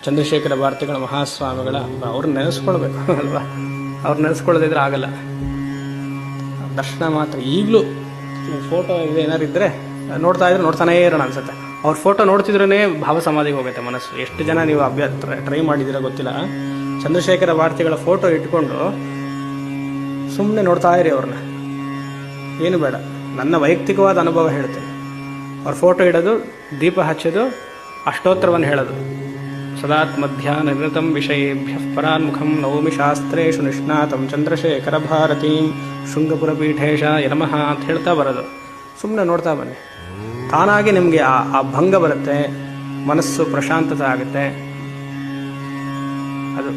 ಚಂದ್ರಶೇಖರ ಭಾರತಿಗಳ ಮಹಾಸ್ವಾಮಿಗಳ ಅವ್ರನ್ನ ನೆನೆಸ್ಕೊಳ್ಬೇಕು ಅಲ್ವಾ. ಅವ್ರು ನೆನೆಸ್ಕೊಳ್ಳೋದಿದ್ರೆ ಆಗಲ್ಲ. ದರ್ಶನ ಮಾತ್ರ. ಈಗಲೂ ಫೋಟೋ ಇದೆ ಏನಾರು ಇದ್ದರೆ ನೋಡ್ತಾನೇ ಇರೋಣ ಅನ್ಸುತ್ತೆ. ಅವ್ರ ಫೋಟೋ ನೋಡ್ತಿದ್ರೇ ಭಾವ ಸಮಾಧಿಗೆ ಹೋಗುತ್ತೆ ಮನಸ್ಸು. ಎಷ್ಟು ಜನ ನೀವು ಟ್ರೈ ಮಾಡಿದ್ದೀರಾ ಗೊತ್ತಿಲ್ಲ. ಚಂದ್ರಶೇಖರ ಭಾರತಿಗಳ ಫೋಟೋ ಇಟ್ಕೊಂಡು ಸುಮ್ಮನೆ ನೋಡ್ತಾ ಇರಿ ಅವ್ರನ್ನ. ಏನು ಬೇಡ, ನನ್ನ ವೈಯಕ್ತಿಕವಾದ ಅನುಭವ ಹೇಳ್ತೇನೆ. ಅವ್ರ ಫೋಟೋ ಇಡೋದು, ದೀಪ ಹಚ್ಚೋದು, ಅಷ್ಟೋತ್ತರವನ್ನು ಹೇಳೋದು. ಸದಾತ್ಮಧ್ಯಾನ ನಿರತಂ ವಿಷಯೇಭ್ಯ ಪರಾನ್ಮುಖಂ ನವಮಿ ಶಾಸ್ತ್ರೇಶು ನಿಷ್ಣಾತಂ ಚಂದ್ರಶೇಖರ ಭಾರತೀಂ ಶೃಂಗಪುರ ಪೀಠೇಶ ನಮಃ ಅಂತ ಹೇಳ್ತಾ ಬರೋದು. ಸುಮ್ಮನೆ ನೋಡ್ತಾ ಬನ್ನಿ, ತಾನಾಗಿ ನಿಮಗೆ ಆ ಭಂಗ ಬರುತ್ತೆ, ಮನಸ್ಸು ಪ್ರಶಾಂತತೆ ಆಗುತ್ತೆ. ಅದು